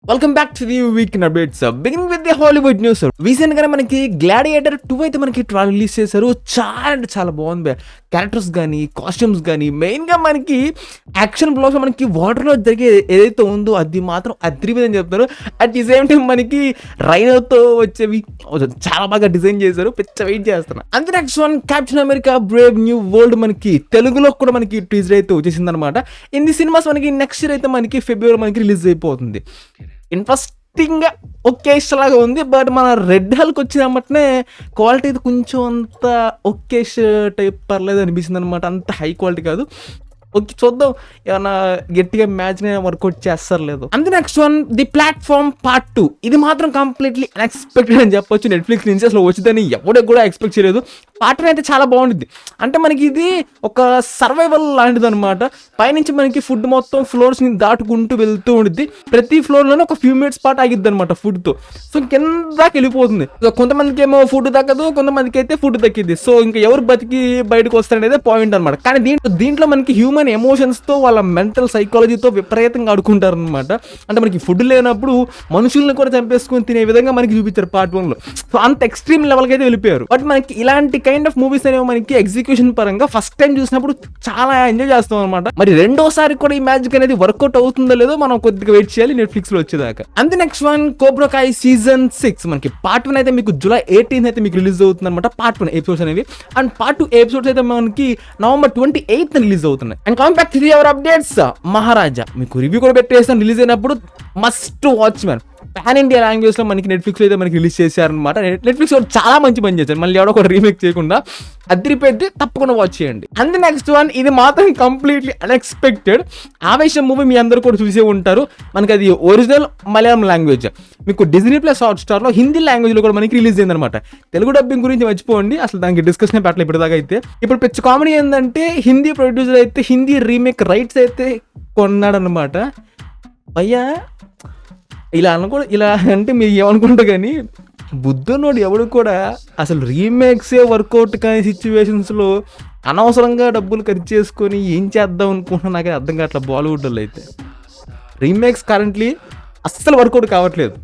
Welcome back to the week in updates. Beginning with the Hollywood news. Recent గానే మనకి gladiator 2 అయితే మనకి release చేశారు. చాలా అంటే చాలా బాగుంది. క్యారెక్టర్స్ కానీ కాస్ట్యూమ్స్ కానీ మెయిన్ గా మనకి యాక్షన్ బ్లాక్స్ మనకి వాటర్ లో జరిగే ఏదైతే ఉందో అది మాత్రం అద్రిపోయిందని చెప్తారు. అట్ ది సేమ్ టైం మనకి రైనోతో వచ్చేవి చాలా బాగా డిజైన్ చేశారు. పిచ్చ వెయిట్ చేస్తున్నా. అంతే next one captain America Brave new world మనకి తెలుగులో కూడా మనకి టీజర్ అయితే వచ్చేసింది అనమాట. ఇన్ని సినిమాస్ మనకి నెక్స్ట్ ఇయర్ అయితే మనకి ఫిబ్రవరి మనకి రిలీజ్ అయిపోతుంది. ఇంట్రెస్టింగ్ ఒకేష్ లాగా ఉంది. బట్ మన రెడ్ హల్క్ వచ్చినమ్మటనే క్వాలిటీ అయితే కొంచెం అంత ఒకేష్ టైప్ పర్లేదు అనిపిస్తుంది అనమాట. అంత హై క్వాలిటీ కాదు. ఓకే చూద్దాం ఏమన్నా గట్టిగా మ్యాచ్ వర్కౌట్ చేస్తారు లేదు. అంతే next one the platform part 2. ఇది మాత్రం కంప్లీట్లీ అన్ఎక్స్పెక్టెడ్ అని చెప్పొచ్చు. నెట్ఫ్లిక్స్ నుంచి అసలు వచ్చిందని ఎవరికి కూడా ఎక్స్పెక్ట్ చేయలేదు. పార్ట్ 1 అయితే చాలా బాగుంటుంది. అంటే మనకి ఇది ఒక సర్వైవల్ లాంటిది అనమాట. పైనుంచి మనకి ఫుడ్ మొత్తం ఫ్లోర్స్ ని దాటుకుంటూ వెళ్తూ ఉంటుంది. ప్రతి ఫ్లోర్ లోనే ఒక ఫ్యూ మినిట్స్ పాటు ఆగిద్ది అనమాట ఫుడ్ తో. సో కిందకి వెళ్ళిపోతుంది. సో కొంతమందికి ఏమో ఫుడ్ దక్కదు, కొంతమందికి అయితే ఫుడ్ దక్కింది. సో ఇంకా ఎవరు బతికి బయటకు వస్తారనేదే పాయింట్ అనమాట. కానీ దీంట్లో మనకి హ్యూమన్ ఎమోషన్స్ తో వాళ్ళ మెంటల్ సైకాలజీతో విపరీతంగా ఆడుకుంటారు అనమాట. అంటే మనకి ఫుడ్ లేనప్పుడు మనుషుల్ని కూడా చంపేసుకుని తినే విధంగా మనకి చూపించారు పార్ట్ 1 లో. సో అంత ఎక్స్ట్రీమ్ లెవెల్కి అయితే వెళ్ళిపోయారు. బట్ మనకి ఇలాంటి కైండ్ ఆఫ్ మూవీస్ అనేవి మనకి ఎగ్జిక్యూషన్ పరంగా ఫస్ట్ టైం చూసినప్పుడు చాలా ఎంజాయ్ చేస్తాం అనమాట. మరి రెండోసారి కూడా ఈ మ్యాజిక్ అనేది వర్కౌట్ అవుతుందో లేదో మనం కొద్దిగా వెయిట్ చేయాలి నెట్ఫ్లిక్స్ లో వచ్చేదాకా. అంతే నెక్స్ట్ వన్ కోబ్రా కాయ్ సీజన్ 6 మనకి పార్ట్ 1 అయితే మీకు జూలై 18 అయితే మీకు రిలీజ్ అవుతుంది అనమాట. పార్ట్ 1 ఎపిసోడ్స్ అనేవి. అండ్ పార్ట్ 2 ఎపిసోడ్స్ అయితే మనకి నవంబర్ 28 రిలీజ్ అవుతున్నాయి. And coming back to the our updates. Maharaja మీకు రివ్యూ కూడా పెట్టేస్తాను. రిలీజ్ అయినప్పుడు must watch man. Pan India language లో మనకి నెట్ఫ్లిక్స్ లో అయితే మనకి రిలీజ్ చేశారనమాట. నెట్ఫ్లిక్స్ లో చాలా మంచి పని చేశారు. మళ్ళీ ఎవడో కూడా రీమేక్ చేయకుండా అదిరిపెట్టి తప్పకుండా వాచ్ చేయండి. అండ్ నెక్స్ట్ వన్ ఇది మాత్రం కంప్లీట్లీ అన్ఎక్స్పెక్టెడ్. ఆవేశం మూవీ మీ అందరూ కూడా చూసే ఉంటారు. మనకి అది ఒరిజినల్ మలయాళం లాంగ్వేజ్. మీకు డిజ్నీ ప్లస్ హాట్ స్టార్ లో హిందీ లాంగ్వేజ్ లో కూడా మనకి రిలీజ్ అయింది అనమాట. తెలుగు డబ్బింగ్ గురించి మర్చిపోండి, అసలు దానికి డిస్కషన్ పెట్టలేదు ఇప్పటిదాకా అయితే. ఇప్పుడు పిచ్చ కామెడీ ఏంటంటే హిందీ ప్రొడ్యూసర్ అయితే హిందీ రీమేక్ రైట్స్ అయితే కొన్నాడనమాట. అయ్యా ఇలా అంటే మీరు ఏమనుకుంటారు కానీ బుద్ధున్నోడు ఎవడు కూడా అసలు రీమేక్సే వర్కౌట్ కాని సిచ్యువేషన్స్లో అనవసరంగా డబ్బులు ఖర్చు చేసుకొని ఏం చేద్దాం అనుకుంటున్నా నాకు అర్థం కావట్లేదు. బాలీవుడ్లో అయితే రీమేక్స్ కరెంట్లీ అస్సలు వర్కౌట్ కావట్లేదు.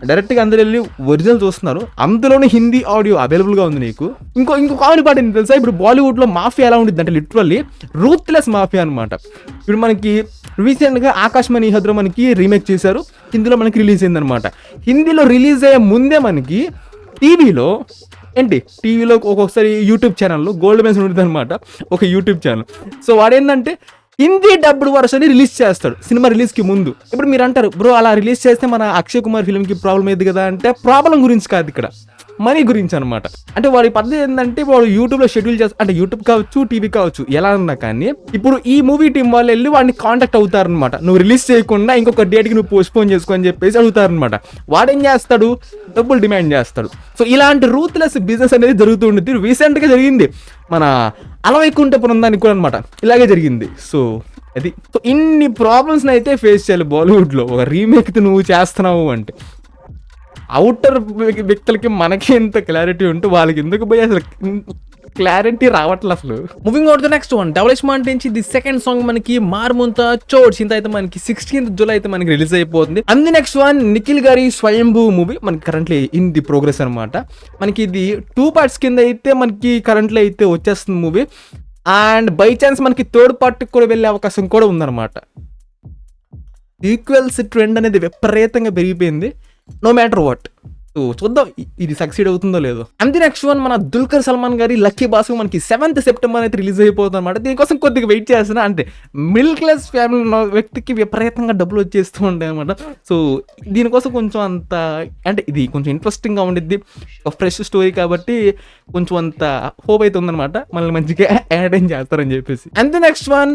డైరెక్ట్గా అందరూ వెళ్ళి ఒరిజినల్ చూస్తున్నారు. అందులోనే హిందీ ఆడియో అవైలబుల్గా ఉంది నీకు. ఇంకో కామెడీ పాట ఏంటి తెలుసా? ఇప్పుడు బాలీవుడ్లో మాఫియా ఎలా ఉంటుంది అంటే లిటరల్లీ రూత్లెస్ మాఫియా అనమాట. ఇప్పుడు మనకి రీసెంట్గా ఆకాశ్ మనీ హద్ర మనకి రీమేక్ చేశారు. హిందీలో మనకి రిలీజ్ అయింది అనమాట. హిందీలో రిలీజ్ అయ్యే ముందే మనకి టీవీలో ఒక్కొక్కసారి యూట్యూబ్ ఛానల్లో గోల్డ్ మెన్స్ ఉంటుంది అనమాట, ఒక యూట్యూబ్ ఛానల్. సో వాడేంటంటే హిందీ డబ్బుడ్ వర్షన్ రిలీజ్ చేస్తాడు సినిమా రిలీజ్కి ముందు. ఇప్పుడు మీరు అంటారు బ్రో అలా రిలీజ్ చేస్తే మన అక్షయ్ కుమార్ ఫిల్మ్కి ప్రాబ్లం అయింది కదా అంటే ప్రాబ్లం గురించి కాదు, ఇక్కడ మనీ గురించి అనమాట. అంటే వాడి పద్ధతి ఏంటంటే వాడు యూట్యూబ్లో షెడ్యూల్ చేస్తారు. అంటే యూట్యూబ్ కావచ్చు, టీవీ కావచ్చు, ఎలా అన్నా కానీ ఇప్పుడు ఈ మూవీ టీం వాళ్ళు వెళ్ళి వాడిని కాంటాక్ట్ అవుతారనమాట. నువ్వు రిలీజ్ చేయకుండా ఇంకొక డేట్కి నువ్వు పోస్ట్పోన్ చేసుకో అని చెప్పేసి అడుగుతారనమాట. వాడేం చేస్తాడు? డబ్బులు డిమాండ్ చేస్తాడు. సో ఇలాంటి రూత్లెస్ బిజినెస్ అనేది జరుగుతూ ఉంటుంది. రీసెంట్గా జరిగింది మన అలవైకుంఠపురం దానికి కూడా అనమాట, ఇలాగే జరిగింది. సో అది ఇన్ని ప్రాబ్లమ్స్ని అయితే ఫేస్ చేయాలి బాలీవుడ్లో ఒక రీమేక్ నువ్వు చేస్తున్నావు అంటే. అవుటర్ వ్యక్తులకి మనకి ఎంత క్లారిటీ ఉంటే వాళ్ళకి ఎందుకు పోయి అసలు క్లారిటీ రావట్లేదు అసలు. Moving on to next one development నుంచి ది సెకండ్ సాంగ్ మనకి మార్ముంతా చోట్స్ ఇంత అయితే మనకి 16th జూలై అయితే మనకి రిలీజ్ అయిపోతుంది. అండ్ నెక్స్ట్ వన్ నిఖిల్ గారి స్వయంభూ మూవీ మనకి కరెంట్లీ ఇన్ ది ప్రోగ్రెస్ అనమాట. మనకి ఇది 2 parts కింద అయితే మనకి కరెంట్లీ అయితే వచ్చేస్తుంది మూవీ. అండ్ బై ఛాన్స్ మనకి 3rd part కూడా వెళ్ళే అవకాశం కూడా ఉందన్నమాట. ఈక్వల్స్ ట్రెండ్ అనేది విపరీతంగా పెరిగిపోయింది నో మ్యాటర్ వాట్. సో చూద్దాం ఇది సక్సీడ్ అవుతుందో లేదో. అంతే నెక్స్ట్ వన్ మన దుల్కర్ సల్మాన్ గారి లక్కీ బాస్ మనకి 7th సెప్టెంబర్ అయితే రిలీజ్ అయిపోతుంది అనమాట. దీనికోసం కొద్దిగా వెయిట్ చేస్తున్నా. అంటే మిడిల్ క్లాస్ ఫ్యామిలీ ఉన్న వ్యక్తికి విపరీతంగా డబ్బులు వచ్చేస్తూ ఉంటాయి అనమాట. సో దీనికోసం కొంచెం అంత అంటే ఇది కొంచెం ఇంట్రెస్టింగ్గా ఉండిద్ది, ఒక ఫ్రెష్ స్టోరీ కాబట్టి కొంచెం అంత హోప్ అయితే ఉందన్నమాట. మళ్ళీ మంచిగా ఎంటర్టైన్ చేస్తారని చెప్పేసి. అంతే నెక్స్ట్ వన్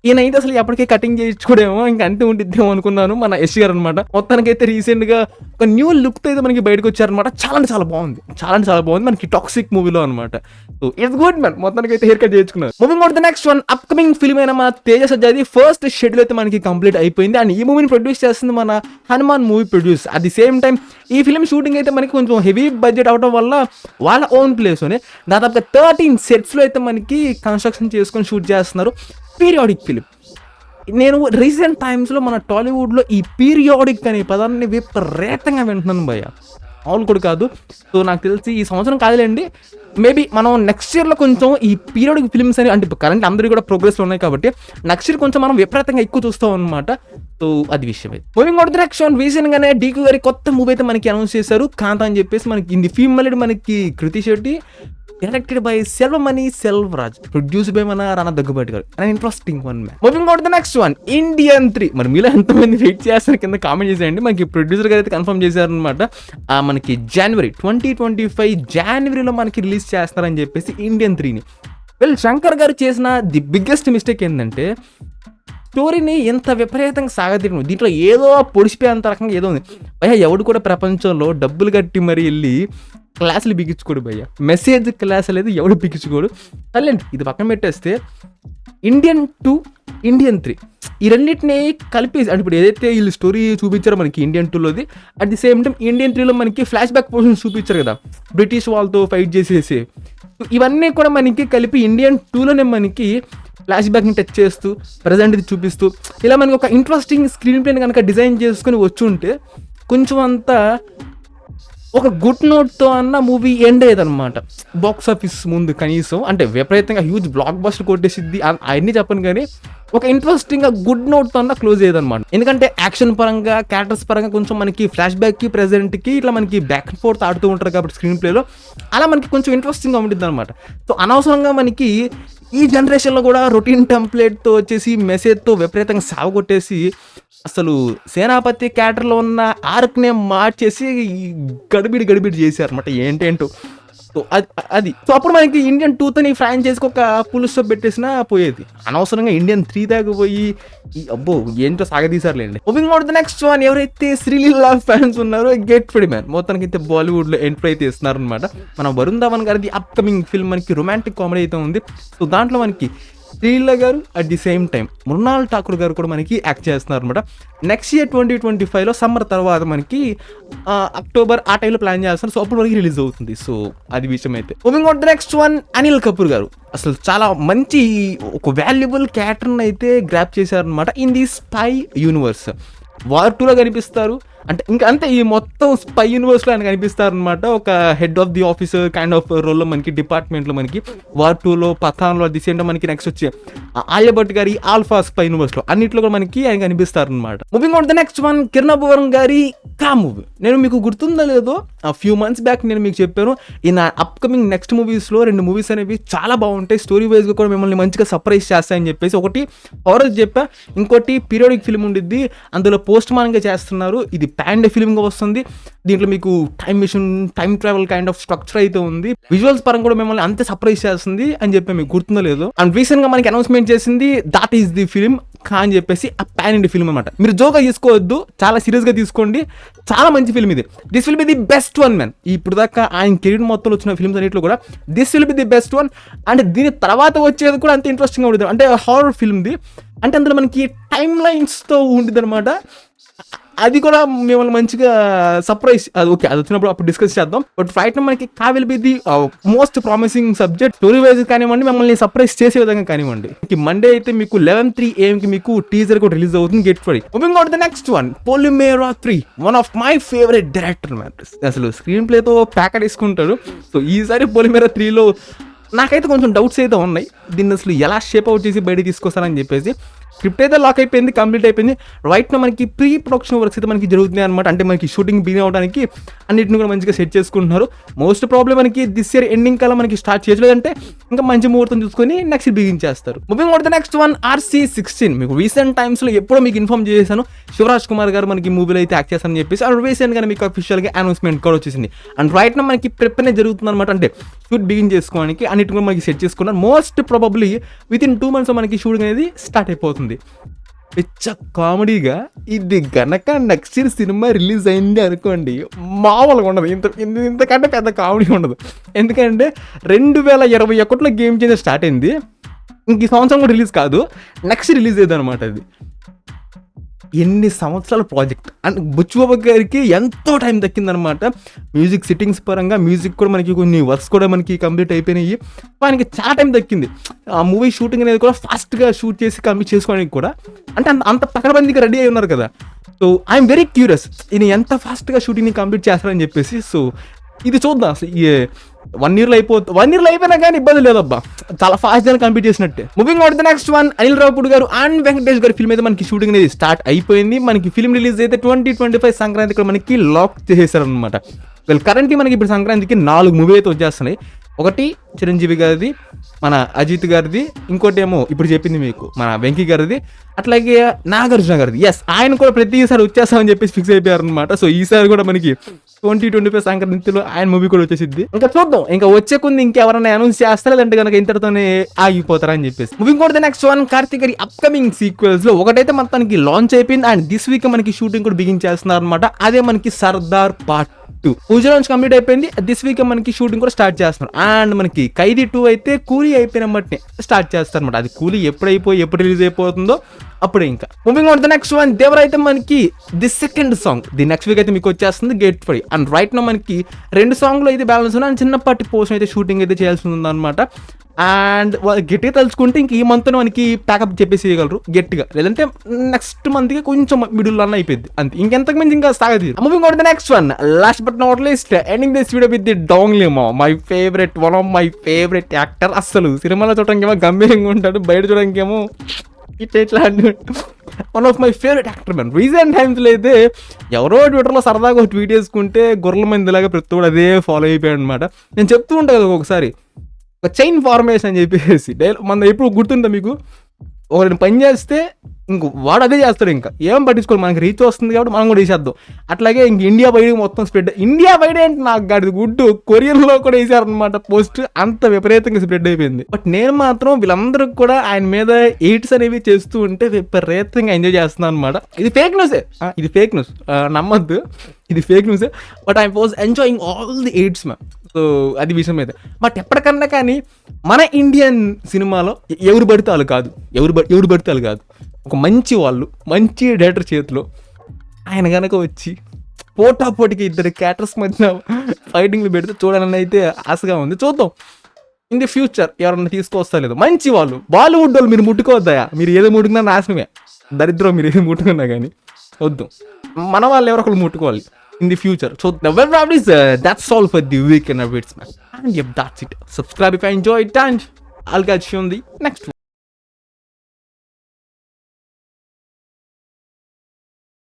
ఈయనైతే అసలు ఎప్పటికే కటింగ్ చేయించుకోడేమో ఇంకా అంతే ఉండిద్దేమో అనుకున్నాను. మన యశ్ గారు అనమాట. మొత్తానికైతే రీసెంట్గా ఒక న్యూ లుక్ అయితే మనకి బయటకు వచ్చారనమాట. చాలా బాగుంది మనకి టాక్సిక్ మూవీలో అనమాట. So it's good man. మొత్తానికైతే హెయిర్ కట్ చేయించుకున్నారు. Moving on to the next one upcoming film అయిన మన తేజ సజ్జాది ఫస్ట్ షెడ్యూల్ అయితే మనకి కంప్లీట్ అయిపోయింది. అండ్ ఈ మూవీని ప్రొడ్యూస్ చేస్తుంది మన Hanuman movie produce. At the same time ఈ ఫిల్మ్ షూటింగ్ అయితే మనకి కొంచెం హెవీ బడ్జెట్ అవడం వల్ల వాళ్ళ ఓన్ ప్లేస్లోనే దాదాపుగా 13 sets అయితే మనకి కన్స్ట్రక్షన్ చేసుకొని షూట్ చేస్తున్నారు. పీరియాడిక్ ఫిలిం నేను రీసెంట్ టైమ్స్లో మన టాలీవుడ్లో ఈ పీరియాడిక్ అనే పదాన్ని విపరీతంగా వింటున్నాను భయ్య, మామూలు కూడా కాదు. సో నాకు తెలిసి ఈ సంవత్సరం కాదులేండి, మేబీ మనం నెక్స్ట్ ఇయర్లో కొంచెం ఈ పీరియాడిక్ ఫిల్మ్స్ అని, అంటే కరెంట్ అందరికీ కూడా ప్రోగ్రెస్లో ఉన్నాయి కాబట్టి నెక్స్ట్ ఇయర్ కొంచెం మనం విపరీతంగా ఎక్కువ చూస్తాం అనమాట. సో అది విషయం అయితే. Moving out the next one, రీసెంట్గానే డీకు గారి కొత్త మూవీ అయితే మనకి అనౌన్స్ చేశారు, కాంతా అని చెప్పేసి. మనకి ఇది ఫీమేల్, మనకి Krithi Shetty, directed by Selvamani Selvaraj, produce by మన Rana Daggubati garu. And interesting one man. Moving out the next one, Indian 3. మరి మీలో ఎంతమంది వెయిట్ చేస్తారు కింద కామెంట్ చేసేయండి. మనకి ప్రొడ్యూసర్ గారు అయితే కన్ఫర్మ్ చేశారనమాట, మనకి జనవరి 2025 జనవరిలో మనకి రిలీజ్ చేస్తారని చెప్పేసి ఇండియన్ 3ని. వెల్, శంకర్ గారు చేసిన ది బిగ్గెస్ట్ మిస్టేక్ ఏంటంటే స్టోరీని ఎంత విపరీతంగా సాగతీయడం. దీంట్లో ఏదో పొడిచిపోయేంత రకంగా ఏదో ఉంది భయ్య. ఎవడు కూడా ప్రపంచంలో డబ్బులు కట్టి మరీ వెళ్ళి క్లాసులు బిగించుకోడు భయ్య, మెసేజ్ క్లాస్ అనేది ఎవడు బిగించుకోడు. సర్లేండి, ఇది పక్కన పెట్టేస్తే ఇండియన్ 2, ఇండియన్ 3 ఈ రెండింటిని కలిపి, అంటే ఇప్పుడు ఏదైతే వీళ్ళు స్టోరీ చూపించారో మనకి ఇండియన్ 2లోది, at the same time Indian 3లో మనకి ఫ్లాష్ బ్యాక్ పోర్షన్స్ చూపించారు కదా, బ్రిటిష్ వాళ్ళతో ఫైట్ చేసేసి. ఇవన్నీ కూడా మనకి కలిపి ఇండియన్ 2లోనే మనకి ఫ్లాష్ బ్యాక్ని టచ్ చేస్తూ ప్రజెంట్ ఇది చూపిస్తూ ఇలా మనకి ఒక ఇంట్రెస్టింగ్ స్క్రీన్ ప్లేని కనుక డిజైన్ చేసుకుని వచ్చి ఉంటే కొంచెం అంతా ఒక గుడ్ నోట్తో అన్న మూవీ ఎండ్ అయ్యేదన్నమాట బాక్స్ ఆఫీస్ ముందు. కనీసం అంటే విపరీతంగా హ్యూజ్ బ్లాక్ బస్టర్ కొట్టేసిద్ది అవన్నీ చెప్పను, కానీ ఒక ఇంట్రెస్టింగ్గా గుడ్ నోట్తో అన్న క్లోజ్ అయ్యేదన్నమాట. ఎందుకంటే యాక్షన్ పరంగా, క్యారెక్టర్స్ పరంగా కొంచెం మనకి ఫ్లాష్ బ్యాక్కి ప్రెజెంట్కి ఇట్లా మనకి బ్యాక్ అండ్ ఫోర్త్ ఆడుతూ ఉంటారు కాబట్టి స్క్రీన్ ప్లేలో అలా మనకి కొంచెం ఇంట్రెస్టింగ్గా ఉంటుంది అనమాట. సో అనవసరంగా మనకి ఈ జనరేషన్లో కూడా రొటీన్ టెంప్లెట్తో వచ్చేసి మెసేజ్తో విపరీతంగా సావగొట్టేసి అసలు సేనాపతి క్యారెక్టర్లో ఉన్న ఆర్క్నే మార్చేసి గడిబిడి చేశారనమాట ఏంటేంటో. సో అది సో అప్పుడు మనకి ఇండియన్ 2తో ఫ్రాంచైజీకి ఒక ఫుల్ స్టాప్ పెట్టేసినా పోయేది. అనవసరంగా ఇండియన్ 3 దాకా పోయి అబ్బో ఏంటో సాగదీశారులేండి. Moving out the next one, ఎవరైతే శ్రీలీలా ఫ్యాన్స్ ఉన్నారో గెట్ రెడీ మ్యాన్. మొత్తానికి అయితే బాలీవుడ్లో ఎంట్రీ అయితే ఇస్తున్నారు అనమాట. మన వరుణ్ ధవన్ గారిది అప్కమింగ్ ఫిల్మ్ మనకి రొమాంటిక్ కామెడీ అయితే ఉంది. సో దాంట్లో మనకి శ్రీలీలా గారు at the same time Mrunal Thakur గారు కూడా మనకి యాక్ట్ చేస్తున్నారు అనమాట. నెక్స్ట్ ఇయర్ 2025లో సమ్మర్ తర్వాత మనకి అక్టోబర్ ఆ టైంలో ప్లాన్ చేస్తారు. సో అప్పుడు మనకి రిలీజ్ అవుతుంది. సో అది విషయం అయితే. Moving out the next one, Anil Kapoor గారు అసలు చాలా మంచి ఒక వాల్యుబుల్ క్యారెక్టర్ని అయితే గ్రాప్ చేశారనమాట in the spy universe. War 2లో కనిపిస్తారు, అంటే ఇంకా అంతే ఈ మొత్తం స్పై యూనివర్స్లో ఆయన కనిపిస్తారు అనమాట. ఒక head of the officer kind of రోల్లో మనకి డిపార్ట్మెంట్లో మనకి వార్ 2లో, పఠాన్లో, ది సేమ్ మనకి నెక్స్ట్ వచ్చి ఆలియా భట్ గారి ఆల్ఫా స్పై యూనివర్స్లో అన్నింటిలో కూడా మనకి ఆయన కనిపిస్తారు అనమాట. Moving on the next one, Kiran Abbavaram గారి కా మూవీ. నేను మీకు గుర్తుందో లేదో ఫ్యూ మంత్స్ బ్యాక్ నేను మీకు చెప్పాను, ఈ నా అప్కమింగ్ నెక్స్ట్ మూవీస్లో 2 మూవీస్ అనేవి చాలా బాగుంటాయి, స్టోరీ వైజ్గా కూడా మిమ్మల్ని మంచిగా సర్ప్రైజ్ చేస్తాయని చెప్పేసి. ఒకటి హారర్ చెప్పా, ఇంకోటి పీరియాడిక్ ఫిల్మ్ ఉండిద్ది, అందులో పోస్ట్ మార్న్గా చేస్తున్నారు. ఇది ప్యాండ్ ఫిల్మ్గా వస్తుంది. దీంట్లో మీకు time machine, time travel kind of structure అయితే ఉంది. విజువల్స్ పరంగా కూడా మిమ్మల్ని అంతే సర్ప్రైజ్ చేస్తుంది అని చెప్పి మీకు గుర్తుందో లేదు. అండ్ రీసెంట్ గా మనకి అనౌన్స్మెంట్ చేసింది దాట్ ఈస్ ది ఫిల్మ్ అని చెప్పేసి, ఆ పాన్ ఇండియా ఫిల్మ్ అనమాట. మీరు జోగా తీసుకోవద్దు, చాలా సీరియస్ గా తీసుకోండి. చాలా మంచి ఫిల్మ్ ఇది. This will be the best one man. ఇప్పుడు దాకా ఆయన కెరీర్ మొత్తంలో వచ్చిన ఫిల్మ్స్ అన్నింటిలో కూడా this will be the best one. And దీని తర్వాత వచ్చేది కూడా అంత ఇంట్రెస్టింగ్ గా ఉంటుంది. అంటే హారర్ ఫిల్మ్ది, అంటే అందులో మనకి టైమ్ లైన్స్తో ఉంటుంది అనమాట. అది కూడా మిమ్మల్ని మంచిగా సర్ప్రైజ్. అది ఓకే, అది వచ్చినప్పుడు అప్పుడు డిస్కస్ చేద్దాం. బట్ రైట్ నా మనకి కా will be the most promising subject. Story wise కానివ్వండి, మిమ్మల్ని సర్ప్రైజ్ చేసే విధంగా కానివ్వండి. మండే అయితే మీకు 11:03 AM కి మీకు టీజర్ కూడా రిలీజ్ అవుతుంది. Get ready. Moving on the next one, Polimera 3, one of my favourite director man. అసలు స్క్రీన్ ప్లేతో ప్యాకెట్ వేసుకుంటాడు. సో ఈసారి పొలిమేరా 3లో నాకైతే కొంచెం డౌట్స్ అయితే ఉన్నాయి. దీన్ని అసలు ఎలా షేప్ అవుట్ చేసి బయట తీసుకొస్తారని చెప్పేసి. స్క్రిప్ట్ అయితే లాక్ అయిపోయింది, కంప్లీట్ అయిపోయింది. రైట్ నా మనకి ప్రీ ప్రొడక్షన్ వర్క్స్ అయితే మనకి జరుగుతున్నాయి అనమాట. అంటే మనకి షూటింగ్ బిగిన్ అవడానికి అన్నింటిని కూడా మంచిగా సెట్ చేసుకుంటున్నారు. మోస్ట్ ప్రాబ్లం మనకి దిస్ ఇయర్ ఎండింగ్ కల్లా మనకి స్టార్ట్ చేయలేదంటే ఇంకా మంచి ముహూర్తం చూసుకొని నెక్స్ట్ బిగిన్ చేస్తారు. Moving on the next one, RC16. మీకు రీసెంట్ టైమ్స్లో ఎప్పుడో మీకు ఇన్ఫార్మ్ చేశాను, శివరాజ్ కుమార్ గారు మనకి మూవీలో అయితే యాక్ట్ చేస్తారని చెప్పేసి. అండ్ రీసెంట్గా మీకు అఫీషియల్గా అనౌన్స్మెంట్ కూడా వచ్చేసింది. అండ్ రైట్ నా మనకి ప్రిప్ అనేది జరుగుతుంది అనమాట. అంటే షూట్ బిగిన్ చేసుకోవడానికి అన్నింటిని కూడా మనకి సెట్ చేసుకున్నారు. మోస్ట్ ప్రాబబ్లీ వితిన్ 2 months మనకి షూటింగ్ అనేది స్టార్ట్ అయిపోతుంది. పిచ్చ కామెడీగా ఇది గనక నెక్స్ట్ ఇయర్ సినిమా రిలీజ్ అయింది అనుకోండి, మామూలుగా ఉండదు. ఇంతకంటే పెద్ద కామెడీ ఉండదు. ఎందుకంటే 2021లో గేమ్ చేంజర్ స్టార్ట్ అయింది. ఇంక ఈ సంవత్సరం కూడా రిలీజ్ కాదు, నెక్స్ట్ రిలీజ్ అయ్యేది అనమాట. అది ఎన్ని సంవత్సరాల ప్రాజెక్ట్ అండ్ బుచ్చిబాబు గారికి ఎంతో టైం దక్కిందనమాట. మ్యూజిక్ సిట్టింగ్స్ పరంగా మ్యూజిక్ కూడా మనకి కొన్ని వర్క్స్ కూడా మనకి కంప్లీట్ అయిపోయినాయి. ఆయనకి చాలా టైం దక్కింది. ఆ మూవీ షూటింగ్ అనేది కూడా ఫాస్ట్గా షూట్ చేసి కంప్లీట్ చేసుకోవడానికి కూడా అంటే అంత పకడ్బందీగా రెడీ అయి ఉన్నారు కదా. సో ఐఎమ్ వెరీ క్యూరియస్ ఈయన ఎంత ఫాస్ట్గా షూటింగ్ని కంప్లీట్ చేస్తారని చెప్పేసి. సో ఇది చూద్దాం. అసలు 1 yearలో అయిపోయినా కానీ ఇబ్బంది లేదబ్బా, చాలా ఫాస్ట్గా కంప్లీట్ చేసినట్టే. Moving on to the next one, Anil Ravipudi గారు అండ్ వెంకటేష్ గారి ఫిల్మ్ అయితే మనకి షూటింగ్ అనేది స్టార్ట్ అయిపోయింది. మనకి ఫిల్మ్ రిలీజ్ అయితే 2025 సంక్రాంతికి మనకి లాక్ చేసేసారనమాట. వీళ్ళు కరెంట్లీ మనకి ఇప్పుడు సంక్రాంతికి 4 మూవీ అయితే వచ్చేస్తున్నాయి. ఒకటి చిరంజీవి గారిది, మన అజిత్ గారిది, ఇంకోటి ఏమో ఇప్పుడు చెప్పింది మీకు మన వెంకీ గారిది, అట్లాగే నాగార్జున గారిది. ఎస్, ఆయన కూడా ప్రతిసారి వచ్చేస్తామని చెప్పేసి ఫిక్స్ అయిపోయారు అనమాట. సో ఈసారి కూడా మనకి 2025 సంక్రాంతిలో ఆయన మూవీ కూడా వచ్చేసిద్ది. ఇంకా చూద్దాం, ఇంకా వచ్చే కొన్ని ఇంకెవరైనా అనౌన్స్ చేస్తారా లేదంటే కనుక ఇంతటితోనే ఆగిపోతారా అని చెప్పేసి. Moving on to the next one, Karthik గారి అప్కమింగ్ సీక్వెల్స్ లో ఒకటైతే మొత్తానికి లాంచ్ అయిపోయింది అండ్ దిస్ వీక్ మనకి షూటింగ్ కూడా బిగించేస్తున్నారు అనమాట. అదే మనకి సర్దార్ పార్ట్ 2 పూజ నుంచి కంప్లీట్ అయిపోయింది. దిస్ వీక్ మనకి షూటింగ్ కూడా స్టార్ట్ చేస్తున్నారు. అండ్ మనకి ఖైదీ 2 అయితే కూలీ అయిపోయిన బట్టి స్టార్ట్ చేస్తారు అనమాట. అది కూలీ ఎప్పుడు రిలీజ్ అయిపోతుందో అప్పుడే. ఇంకా moving on to the next one, Devara అయితే మనకి the second song the next week అయితే మీకు వచ్చేస్తుంది, గేట్ ఫర్. అండ్ రైట్ నో మనకి 2 సాంగ్లు అయితే బ్యాలెన్స్ ఉన్నాయి అండ్ చిన్నపాటి పోర్షన్ అయితే షూటింగ్ అయితే చేయాల్సి ఉందన్నమాట. అండ్ గట్టిగా తలుచుకుంటే ఇంక ఈ మంత్ మనకి ప్యాకప్ చెప్పేసి చేయగలరు గట్టిగా, లేదంటే నెక్స్ట్ మంత్ కి కొంచెం మిడిల్ అన్న అయిపోయింది అంతే, ఇంకెంతకు మించి ఇంకా సాగదు. Moving on to the next one, last but not least, ending this video with the dong limo, my favourite, one of my favourite actor. అసలు సినిమాలో చూడడానికి ఏమో గంభీరంగా ఉంటాడు, బయట చూడడానికి ఏమో ఇట్లా one of my favourite actor man. Recent టైమ్స్లో అయితే ఎవరో ట్విట్టర్లో సరదాగా ఒక ట్వీట్ వేసుకుంటే గొర్రెల మందిలాగా ప్రతి కూడా అదే ఫాలో అయిపోయాడు అనమాట. నేను చెప్తూ ఉంటాను కదా ఒకసారి, ఒక చైన్ ఫార్మేషన్ అని చెప్పేసి మన ఎప్పుడు గుర్తుందా మీకు, ఒకరిని పని చేస్తే ఇంక వాడు అదే చేస్తాడు, ఇంకా ఏం పట్టించుకోవాలి, మనకి రీచ్ వస్తుంది కాబట్టి మనం కూడా వేసేద్దాం. అట్లాగే ఇంక ఇండియా వైడ్ మొత్తం స్ప్రెడ్, ఇండియా వైడ్ ఏంటి నాకు గాడి గుడ్డు, కొరియన్లో కూడా వేసారనమాట పోస్ట్, అంత విపరీతంగా స్ప్రెడ్ అయిపోయింది. బట్ నేను మాత్రం వీళ్ళందరికీ కూడా ఆయన మీద ఎయిడ్స్ అనేవి చేస్తూ ఉంటే విపరీతంగా ఎంజాయ్ చేస్తున్నాను అనమాట. ఇది ఫేక్ న్యూసే, ఇది ఫేక్ న్యూస్, నమ్మద్దు, ఇది ఫేక్ న్యూసే. But I was enjoying all the edits man. So అది విషయం అయితే. బట్ ఎప్పటికన్నా కానీ మన ఇండియన్ సినిమాలో ఎవరు పడితే వాళ్ళు కాదు, ఎవరు పడితే వాళ్ళు కాదు, ఒక మంచి వాళ్ళు, మంచి డైరెక్టర్ చేతిలో ఆయన కనుక వచ్చి పోటాపోటీకి 2 క్యారెక్టర్స్ మధ్య ఫైటింగ్లు పెడితే చూడాలని అయితే ఆశగా ఉంది. చూద్దాం ఇన్ ది ఫ్యూచర్ ఎవరన్నా తీసుకొస్తా లేదు. మంచి వాళ్ళు, బాలీవుడ్ వాళ్ళు మీరు ముట్టుకోవద్దాయా, మీరు ఏదో ముట్టుకున్నా నాశనమే, దరిద్రం, మీరు ఏదో ముట్టుకున్నా కానీ వద్దు. మన వాళ్ళు ఎవరో ఒకరు ముట్టుకోవాలి in the future. So the web is that's all for the weekend updates, man. And yep, that's it. Subscribe if you enjoyed, and I'll catch you on the next one.